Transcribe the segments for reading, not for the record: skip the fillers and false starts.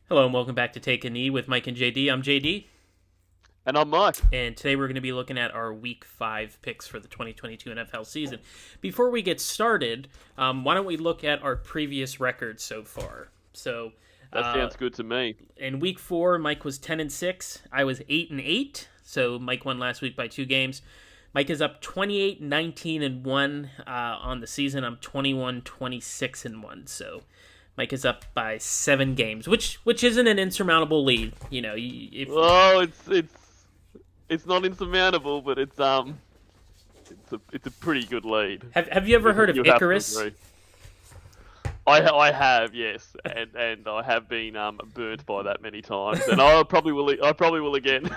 Hello and welcome back to Take a Knee with Mike and JD. I'm JD, And I'm Mike. and today we're going to be looking at our Week 5 picks for the 2022 NFL season. Before we get started, why don't we look at our previous records so far? So, That sounds good to me. in Week 4, Mike was 10-6. I was 8-8. So Mike won last week by 2 games. Mike is up 28-19-1 on the season. I'm 21-26-1. So Mike is up by 7 games, which isn't an insurmountable lead. You know, Oh, it's not insurmountable, but it's a pretty good lead. have you ever heard of You have to Icarus? agree. I have, yes, and I have been burnt by that many times, and I probably will again.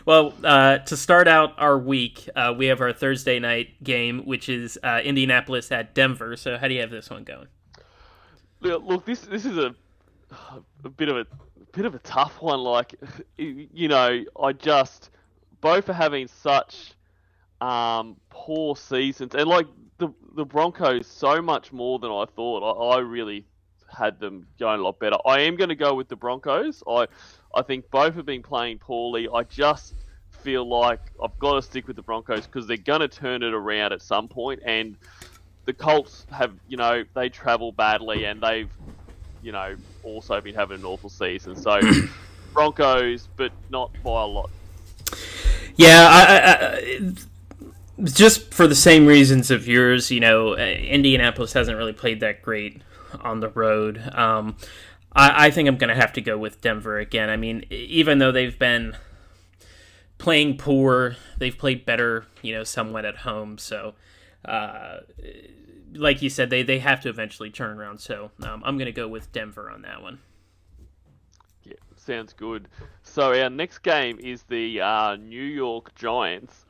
Well, to start out our week, we have our Thursday night game, which is Indianapolis at Denver. So how do you have this one going? Look, this is a bit of a tough one. Like, I just both are having such poor seasons, and like the Broncos so much more than I thought. I really had them going a lot better. I am going to go with the Broncos. I think both have been playing poorly. I just feel like I've got to stick with the Broncos because they're going to turn it around at some point, and the Colts have, they travel badly and they've, also been having an awful season. So Broncos, but not by a lot. Yeah, I just for the same reasons of yours, Indianapolis hasn't really played that great on the road. I think I'm going to have to go with Denver again. I mean, even though they've been playing poor, they've played better, somewhat at home. So, like you said, they have to eventually turn around. So I'm going to go with Denver on that one. Yeah, sounds good. So our next game is the New York Giants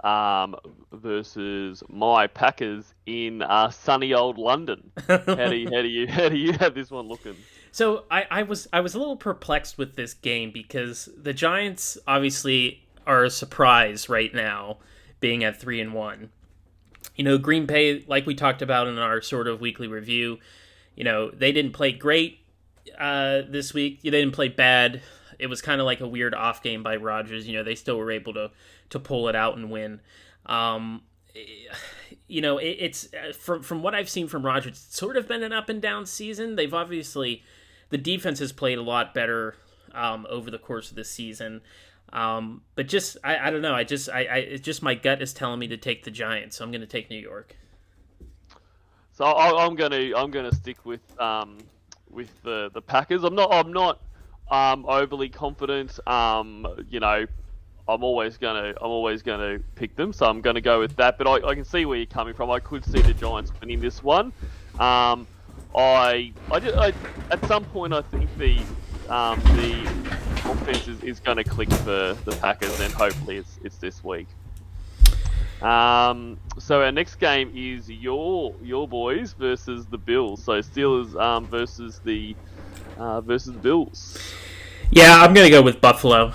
versus my Packers in sunny old London. How do you have this one looking? So I was a little perplexed with this game because the Giants obviously are a surprise right now, being at 3-1. Green Bay, like we talked about in our sort of weekly review, they didn't play great this week. They didn't play bad. It was kind of like a weird off game by Rodgers. They still were able to pull it out and win. It's from what I've seen from Rodgers, it's sort of been an up and down season. They've obviously, the defense has played a lot better over the course of the season. But just I don't know. It's just my gut is telling me to take the Giants, so I'm going to take New York. So I'm gonna stick with the Packers. I'm not overly confident. I'm always gonna pick them, so I'm gonna go with that. But I can see where you're coming from. I could see the Giants winning this one. At some point I think the offense is going to click for the Packers, and hopefully it's this week. So our next game is your boys versus the Bills. So Steelers versus the Bills. Yeah, I'm going to go with Buffalo.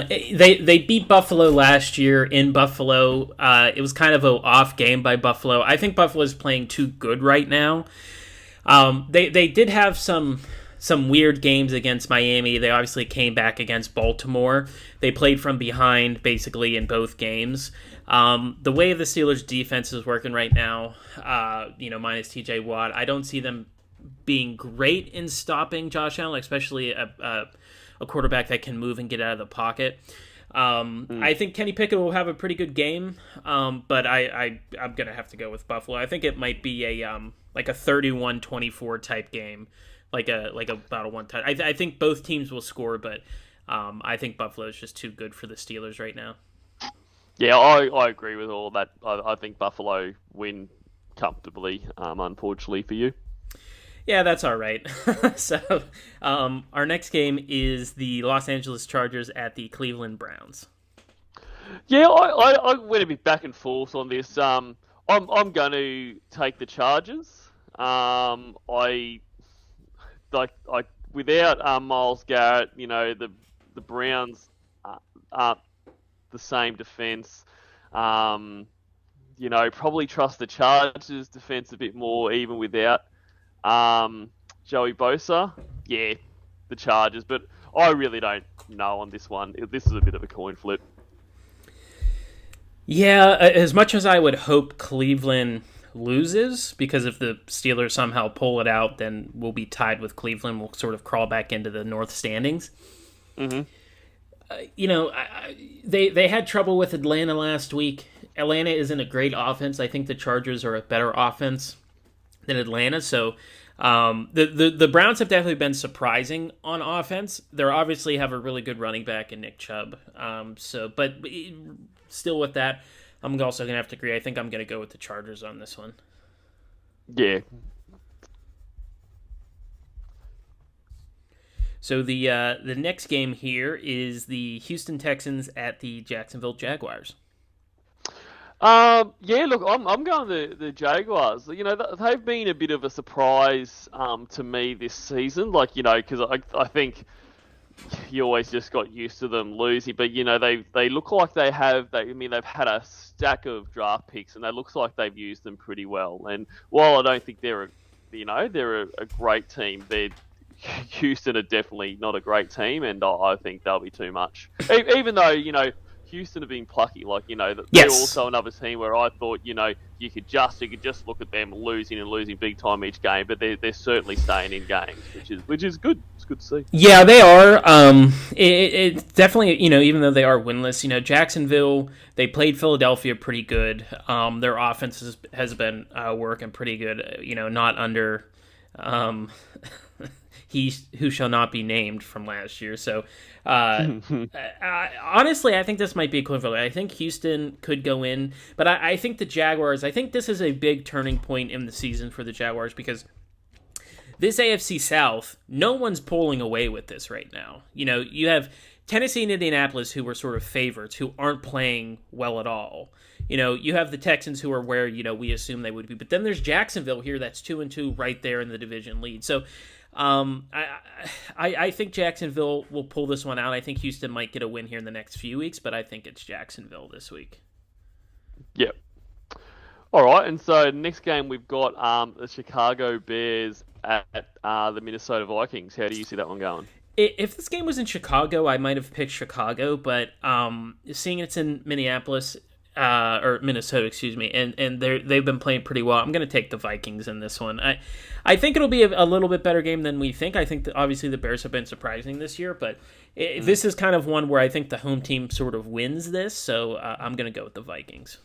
They beat Buffalo last year in Buffalo. It was kind of an off game by Buffalo. I think Buffalo is playing too good right now. They did have some weird games against Miami. They obviously came back against Baltimore. They played from behind basically in both games. The way the Steelers defense is working right now, minus TJ Watt, I don't see them being great in stopping Josh Allen, especially a quarterback that can move and get out of the pocket. I think Kenny Pickett will have a pretty good game, but I'm going to have to go with Buffalo. I think it might be a 31-24 type game. Like about a one time. I think both teams will score, but I think Buffalo is just too good for the Steelers right now. Yeah, I agree with all that. I think Buffalo win comfortably. Unfortunately for you. Yeah, that's all right. So our next game is the Los Angeles Chargers at the Cleveland Browns. Yeah, I went a bit back and forth on this. I'm going to take the Chargers. I without Miles Garrett, the Browns aren't the same defense. Probably trust the Chargers defense a bit more, even without Joey Bosa. Yeah, the Chargers, but I really don't know on this one. This is a bit of a coin flip. Yeah, as much as I would hope Cleveland loses, because if the Steelers somehow pull it out, then we'll be tied with Cleveland. We'll sort of crawl back into the North standings. Mm-hmm. They had trouble with Atlanta last week. Atlanta isn't a great offense. I think the Chargers are a better offense than Atlanta. So the Browns have definitely been surprising on offense. They obviously have a really good running back in Nick Chubb. But still with that, I'm also going to have to agree. I think I'm going to go with the Chargers on this one. Yeah. So the next game here is the Houston Texans at the Jacksonville Jaguars. Yeah, look, I'm going the Jaguars. They've been a bit of a surprise to me this season. Because I think you always just got used to them losing, but they look like they've had a stack of draft picks, and it looks like they've used them pretty well. And while I don't think they're a great team, Houston are definitely not a great team, and I think they'll be too much. Even though Houston have been plucky, they're also another team where I thought you could just look at them losing big time each game, but they're certainly staying in games, which is good. It's good to see. Yeah, they are. It's definitely even though they are winless, Jacksonville, they played Philadelphia pretty good. Their offense has been working pretty good. Not under he who shall not be named from last year. So, honestly, I think this might be equivalent. I think Houston could go in, but I think the Jaguars, I think this is a big turning point in the season for the Jaguars, because this AFC South, no one's pulling away with this right now. You have Tennessee and Indianapolis, who were sort of favorites, who aren't playing well at all. You have the Texans, who are where, we assume they would be. But then there's Jacksonville here that's 2-2 right there in the division lead. So I think Jacksonville will pull this one out. I think Houston might get a win here in the next few weeks, but I think it's Jacksonville this week. Yep. All right, and so next game we've got the Chicago Bears at the Minnesota Vikings. How do you see that one going? If this game was in Chicago, I might have picked Chicago, but seeing it's in Minneapolis, or Minnesota, excuse me, and they've been playing pretty well, I'm going to take the Vikings in this one. I think it'll be a little bit better game than we think. I think that obviously the Bears have been surprising this year, but this is kind of one where I think the home team sort of wins this, so I'm going to go with the Vikings.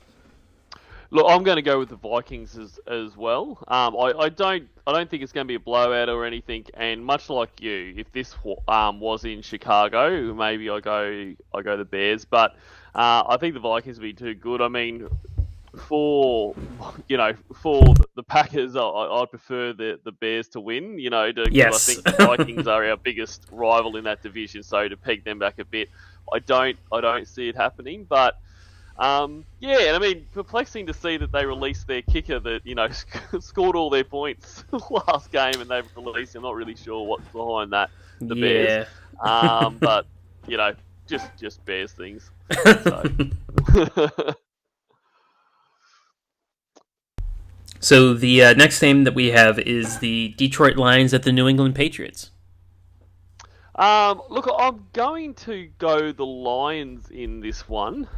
Look, I'm going to go with the Vikings as well. I don't think it's going to be a blowout or anything. And much like you, if this was in Chicago, maybe I go the Bears. But I think the Vikings will be too good. I mean, for the Packers, I'd prefer the Bears to win. Yes. I think the Vikings are our biggest rival in that division. So to peg them back a bit, I don't see it happening. But and I mean, perplexing to see that they released their kicker that, scored all their points last game, and they've released. I'm not really sure what's behind that. The Bears. But just Bears things. So the next game that we have is the Detroit Lions at the New England Patriots. Look, I'm going to go the Lions in this one.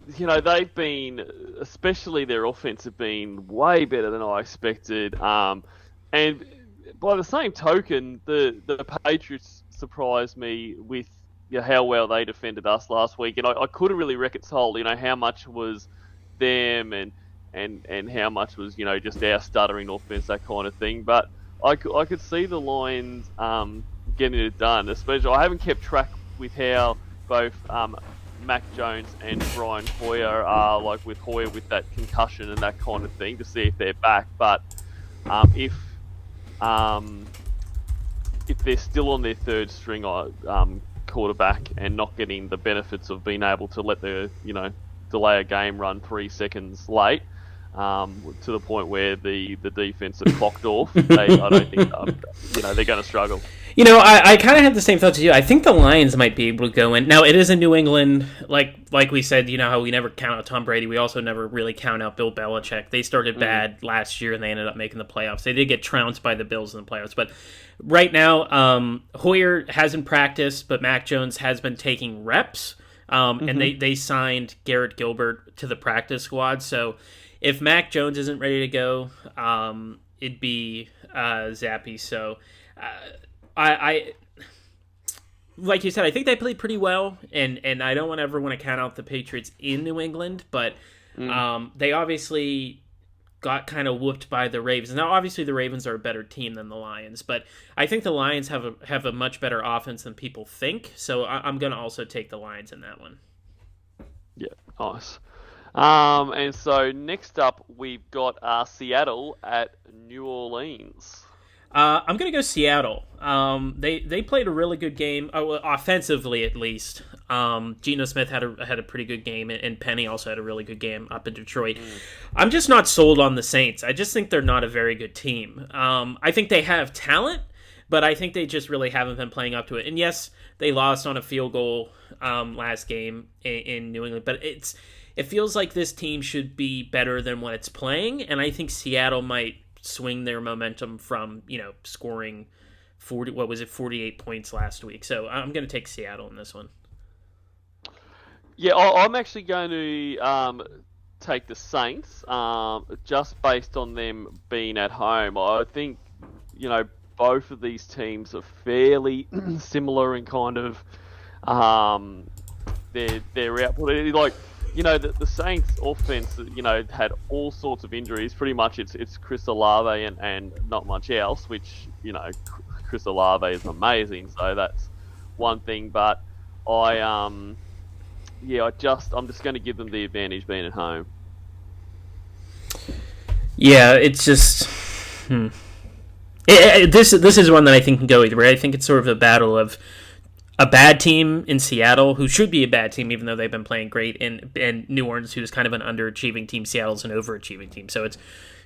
They've been, especially their offense, have been way better than I expected. And by the same token, the Patriots surprised me with how well they defended us last week. And I couldn't really reconcile, how much was them and how much was, just our stuttering offense, that kind of thing. But I could see the Lions getting it done. Especially, I haven't kept track with how both Mac Jones and Brian Hoyer are, with Hoyer with that concussion and that kind of thing, to see if they're back. But if they're still on their third string quarterback and not getting the benefits of being able to let the delay a game run 3 seconds late, to the point where the defense is clocked off, I don't think they're going to struggle. I kind of have the same thoughts as you. I think the Lions might be able to go in. Now, it is in New England. Like we said, how we never count out Tom Brady. We also never really count out Bill Belichick. They started bad last year, and they ended up making the playoffs. They did get trounced by the Bills in the playoffs. But right now, Hoyer hasn't practiced, but Mac Jones has been taking reps. And they signed Garrett Gilbert to the practice squad. So if Mac Jones isn't ready to go, it'd be Zappy. So I like you said, I think they played pretty well, and I don't ever want to count out the Patriots in New England, but they obviously got kind of whooped by the Ravens. Now, obviously, the Ravens are a better team than the Lions, but I think the Lions have a much better offense than people think, so I'm going to also take the Lions in that one. Yeah, nice. And so next up, we've got Seattle at New Orleans. I'm going to go Seattle. They played a really good game, offensively at least. Geno Smith had a pretty good game, and Penny also had a really good game up in Detroit. I'm just not sold on the Saints. I just think they're not a very good team. I think they have talent, but I think they just really haven't been playing up to it. And yes, they lost on a field goal last game in New England, but it feels like this team should be better than what it's playing, and I think Seattle might swing their momentum from scoring 48 points last week. So I'm going to take Seattle in this one. Yeah, I'm actually going to take the Saints just based on them being at home. I think both of these teams are fairly similar in kind of their output. Like, the Saints offense, had all sorts of injuries. Pretty much it's Chris Olave and not much else, which, Chris Olave is amazing. So that's one thing. But I'm just going to give them the advantage being at home. Yeah, it's just... This is one that I think can go either way. I think it's sort of a battle of a bad team in Seattle, who should be a bad team even though they've been playing great, and New Orleans, who's kind of an underachieving team. Seattle's an overachieving team. So it's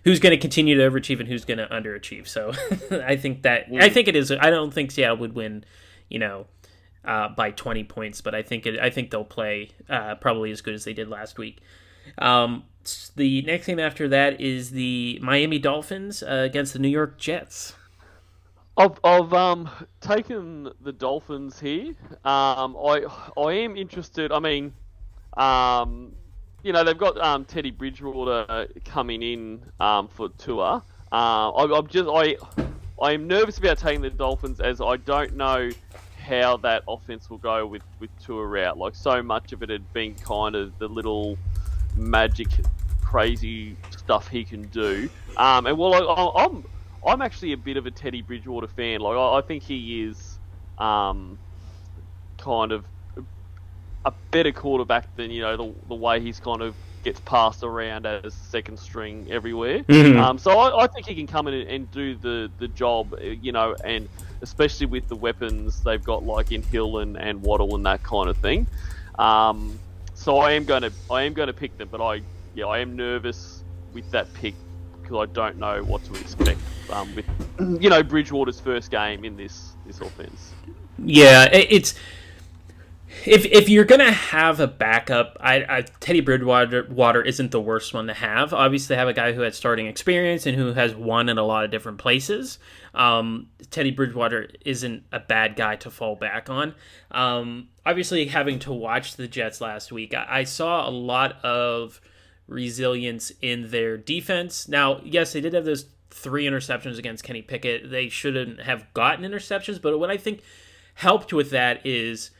who's going to continue to overachieve and who's going to underachieve. So I think it is. I don't think Seattle would win, by 20 points, but I think they'll play probably as good as they did last week. The next game after that is the Miami Dolphins against the New York Jets. I've taken the Dolphins here. I am interested. I mean, they've got Teddy Bridgewater coming in for Tua. I am nervous about taking the Dolphins as I don't know how that offense will go with Tua out. Like, so much of it had been kind of the little magic, crazy stuff he can do. I'm actually a bit of a Teddy Bridgewater fan. Like, I think he is kind of a better quarterback than the way he's kind of gets passed around as second string everywhere. Mm-hmm. So I think he can come in and do the job. And especially with the weapons they've got, like in Hill and Waddle and that kind of thing. So I am going to pick them, but I am nervous with that pick because I don't know what to expect with Bridgewater's first game in this offense. Yeah, it's if you're gonna have a backup, Teddy Bridgewater isn't the worst one to have. Obviously, they have a guy who has starting experience and who has won in a lot of different places. Teddy Bridgewater isn't a bad guy to fall back on. Obviously, having to watch the Jets last week, I saw a lot of resilience in their defense. Now, yes, they did have those 3 interceptions against Kenny Pickett. They shouldn't have gotten interceptions, but what I think helped with that is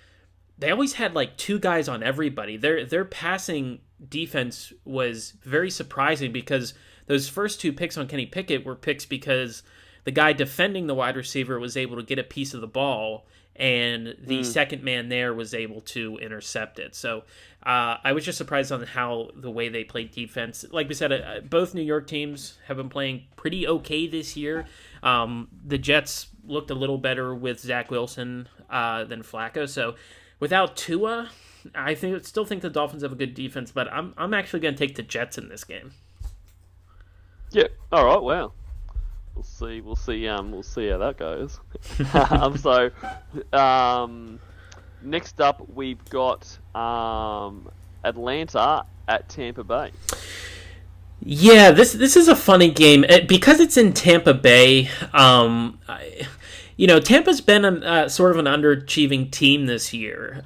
they always had like 2 guys on everybody. Their passing defense was very surprising because those first 2 picks on Kenny Pickett were picks because the guy defending the wide receiver was able to get a piece of the ball, and the second man there was able to intercept it. So I was just surprised on how the way they played defense. Like we said, both New York teams have been playing pretty okay this year. The Jets looked a little better with Zach Wilson than Flacco. So without Tua, I still think the Dolphins have a good defense, but I'm actually going to take the Jets in this game. Yeah. All right. Wow. We'll see how that goes. Next up we've got Atlanta at Tampa Bay. Yeah, this is a funny game because it's in Tampa Bay. Tampa's been sort of an underachieving team this year.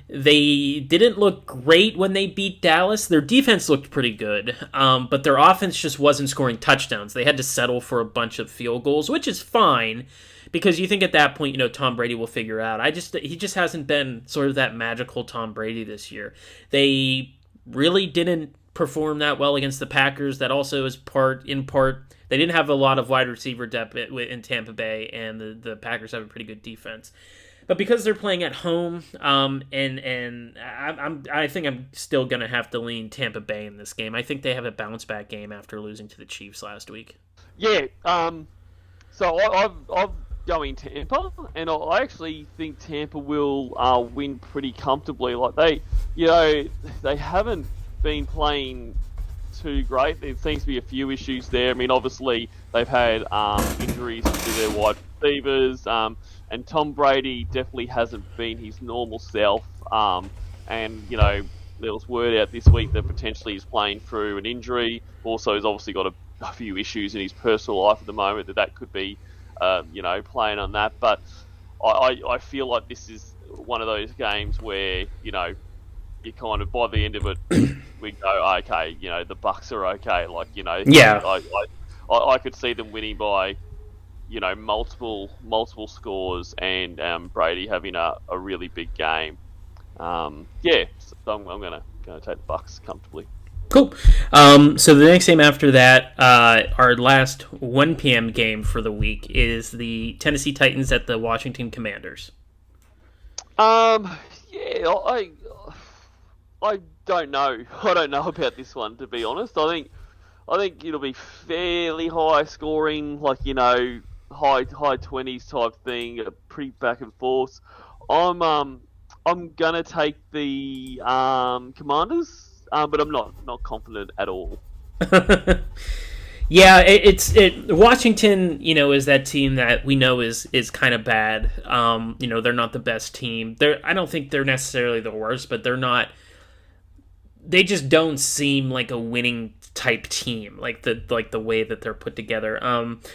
They didn't look great when they beat Dallas. Their defense looked pretty good, but their offense just wasn't scoring touchdowns. They had to settle for a bunch of field goals, which is fine because you think at that point, Tom Brady will figure out. He just hasn't been sort of that magical Tom Brady this year. They really didn't perform that well against the Packers. That also is in part they didn't have a lot of wide receiver depth in Tampa Bay, and the Packers have a pretty good defense. But because they're playing at home, and I think I'm still gonna have to lean Tampa Bay in this game. I think they have a bounce back game after losing to the Chiefs last week. Yeah. So I've going Tampa, and I actually think Tampa will win pretty comfortably. Like they haven't been playing too great. There seems to be a few issues there. I mean, obviously they've had injuries to their wide receivers, and Tom Brady definitely hasn't been his normal self. And there was word out this week that potentially he's playing through an injury. Also, he's obviously got a few issues in his personal life at the moment that could be, playing on that. But I feel like this is one of those games where you kind of by the end of it, we go, okay, the Bucks are okay. Yeah. I could see them winning by, multiple scores and Brady having a really big game. So I'm gonna take the Bucks comfortably. Cool. So the next game after that, our last 1 p.m. game for the week is the Tennessee Titans at the Washington Commanders. I don't know. I don't know about this one, to be honest. I think it'll be fairly high scoring, high 20s type thing, pretty back and forth. I'm gonna take the Commanders, but I'm not confident at all. Yeah, Washington, is that team that we know is kind of bad. They're not the best team. I don't think they're necessarily the worst, but they're not. They just don't seem like a winning type team, like the way that they're put together.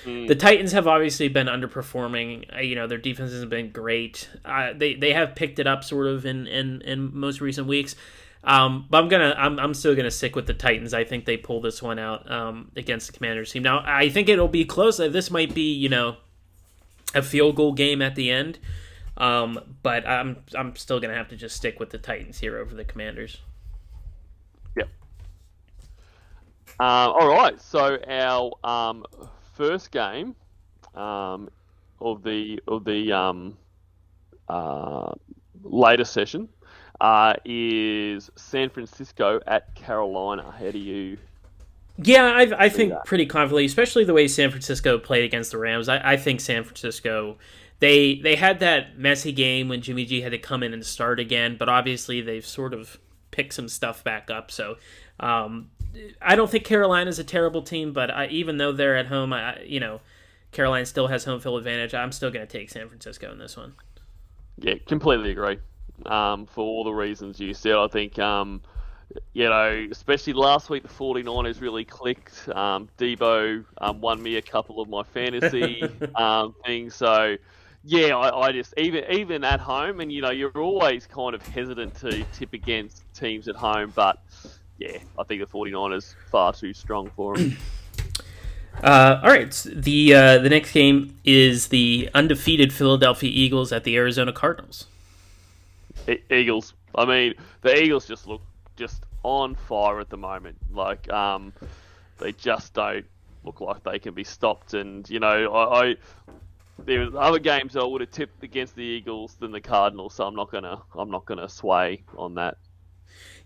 The Titans have obviously been underperforming. Their defense hasn't been great. They have picked it up sort of in most recent weeks. But I'm still gonna stick with the Titans. I think they pull this one out against the Commanders team. Now I think it'll be close. This might be a field goal game at the end. But I'm still gonna have to just stick with the Titans here over the Commanders. Yep. All right. So our first game of the later session is San Francisco at Carolina. How do you? Yeah, I think pretty confidently, especially the way San Francisco played against the Rams. I think San Francisco, they had that messy game when Jimmy G had to come in and start again, but obviously they've sort of picked some stuff back up. So I don't think Carolina's a terrible team, but even though they're at home, Carolina still has home field advantage. I'm still going to take San Francisco in this one. Yeah, completely agree. For all the reasons you said, I think, especially last week, the 49ers really clicked. Debo won me a couple of my fantasy things. So, yeah, I just, even at home, and, you're always kind of hesitant to tip against teams at home, but, yeah, I think the 49ers far too strong for them. All right, the next game is the undefeated Philadelphia Eagles at the Arizona Cardinals. Eagles. I mean, the Eagles just look on fire at the moment. They just don't look like they can be stopped. And there's other games I would have tipped against the Eagles than the Cardinals, so I'm not gonna sway on that.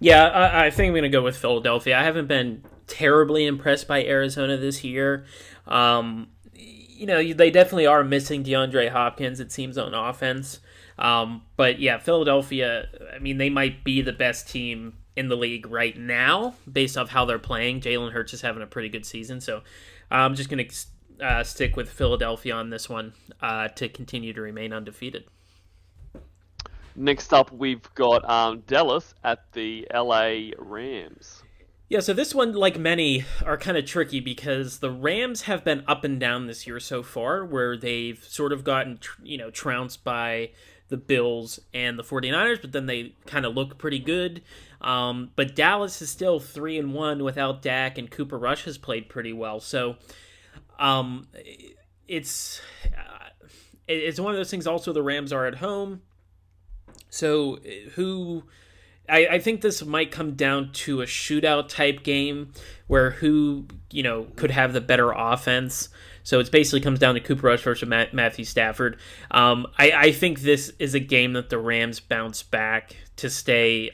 Yeah, I think I'm gonna go with Philadelphia. I haven't been terribly impressed by Arizona this year. They definitely are missing DeAndre Hopkins, it seems, on offense. But yeah, Philadelphia, I mean, they might be the best team in the league right now based off how they're playing. Jalen Hurts is having a pretty good season, so I'm just going to stick with Philadelphia on this one to continue to remain undefeated. Next up, we've got Dallas at the LA Rams. Yeah, so this one, like many, are kind of tricky because the Rams have been up and down this year so far, where they've sort of gotten, trounced by the Bills and the 49ers, but then they kind of look pretty good. But Dallas is still 3-1 without Dak, and Cooper Rush has played pretty well. So it's one of those things. Also, the Rams are at home. So I think this might come down to a shootout type game where who could have the better offense. So it basically comes down to Cooper Rush versus Matthew Stafford. I think this is a game that the Rams bounce back to stay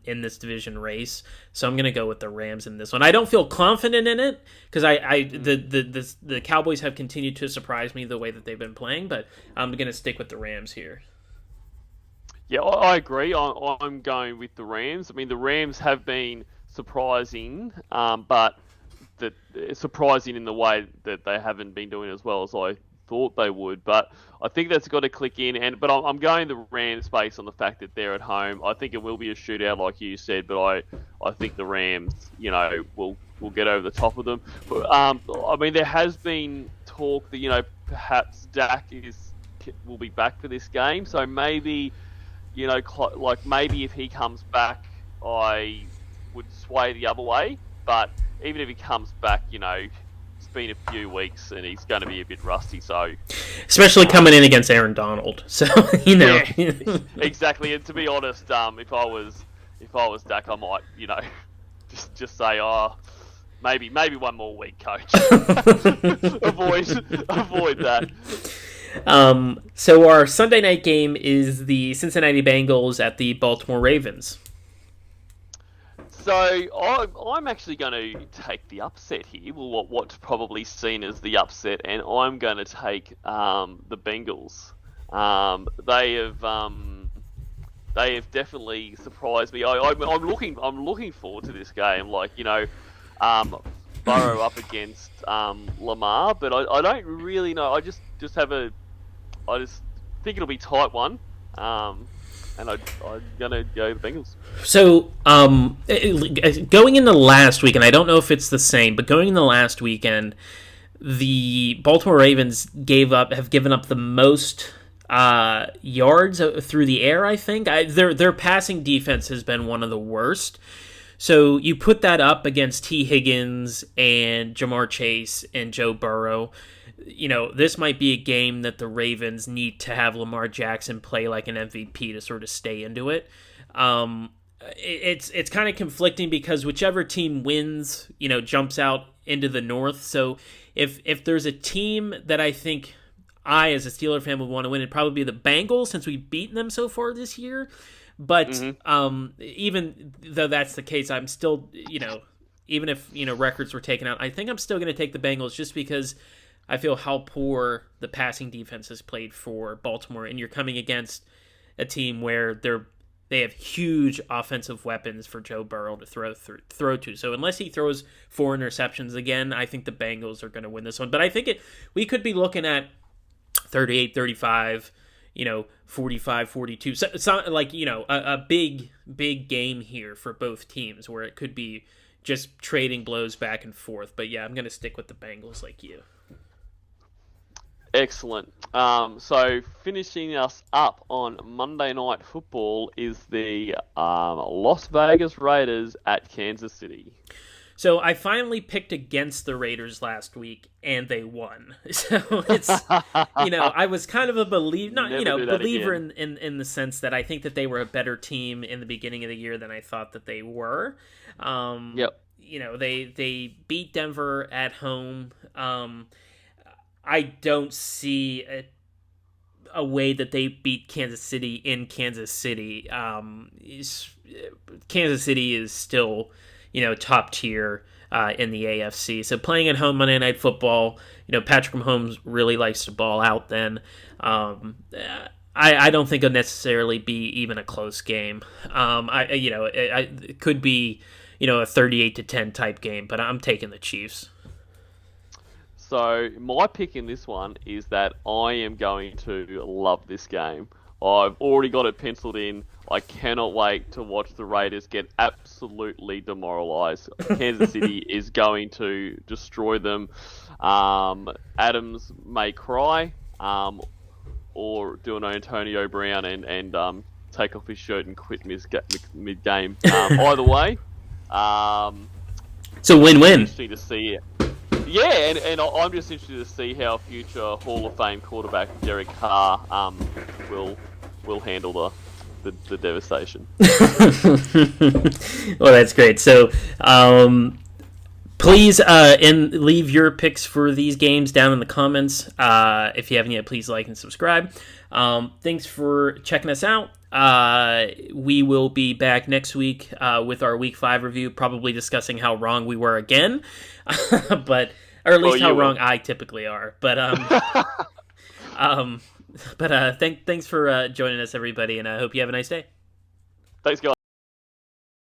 in this division race. So I'm going to go with the Rams in this one. I don't feel confident in it because the Cowboys have continued to surprise me the way that they've been playing, but I'm going to stick with the Rams here. Yeah, I agree. I'm going with the Rams. I mean, the Rams have been surprising, but surprising in the way that they haven't been doing as well as I thought they would. But I think that's got to click in. But I'm going the Rams based on the fact that they're at home. I think it will be a shootout, like you said. But I think the Rams, will get over the top of them. But I mean, there has been talk that perhaps Dak will be back for this game. So maybe. Maybe if he comes back, I would sway the other way. But even if he comes back, it's been a few weeks and he's going to be a bit rusty. So, especially coming in against Aaron Donald, so Yeah, exactly. And to be honest, if I was Dak, I might, just say, maybe one more week, coach. avoid that. So our Sunday night game is the Cincinnati Bengals at the Baltimore Ravens. So I'm actually going to take the upset here. Well, what's probably seen as the upset, and I'm going to take the Bengals. They have definitely surprised me. I'm looking forward to this game. Burrow up against Lamar, but I don't really know. I just think it'll be a tight one, and I'm gonna go the Bengals. So going into last weekend, I don't know if it's the same, but going into last weekend, the Baltimore Ravens have given up the most yards through the air. I think their passing defense has been one of the worst. So you put that up against T. Higgins and Jamar Chase and Joe Burrow. This might be a game that the Ravens need to have Lamar Jackson play like an MVP to sort of stay into it. It's kind of conflicting because whichever team wins, jumps out into the North. So if there's a team that I think I, as a Steeler fan, would want to win, it'd probably be the Bengals since we've beaten them so far this year. But even though that's the case, I'm still, even if, records were taken out, I think I'm still going to take the Bengals just because I feel how poor the passing defense has played for Baltimore. And you're coming against a team where they have huge offensive weapons for Joe Burrow to throw to. So unless he throws 4 interceptions again, I think the Bengals are going to win this one. But I think we could be looking at 38-35, 45-42, so a big game here for both teams where it could be just trading blows back and forth. But yeah, I'm going to stick with the Bengals like you. Excellent. So finishing us up on Monday Night Football is the Las Vegas Raiders at Kansas City. So I finally picked against the Raiders last week, and they won. So it's, I was kind of a believer in the sense that I think that they were a better team in the beginning of the year than I thought that they were. Yep. They beat Denver at home. I don't see a way that they beat Kansas City in Kansas City. Kansas City is still, top tier in the AFC. So playing at home Monday Night Football, Patrick Mahomes really likes to ball out then. I don't think it'll necessarily be even a close game. It could be, a 38-10 type game, but I'm taking the Chiefs. So my pick in this one is that I am going to love this game. I've already got it penciled in. I cannot wait to watch the Raiders get absolutely demoralized. Kansas City is going to destroy them. Adams may cry, or do an Antonio Brown and take off his shirt and quit mid-game. Either way, so win-win. Interesting to see it. Yeah, and I'm just interested to see how future Hall of Fame quarterback Derek Carr will handle the devastation. Well, that's great. So, please leave your picks for these games down in the comments. If you haven't yet, please like and subscribe. Thanks for checking us out. We will be back next week with our Week 5 review, probably discussing how wrong we were again, but or at least how wrong I typically are. But thanks for joining us, everybody, and I hope you have a nice day. Thanks, guys.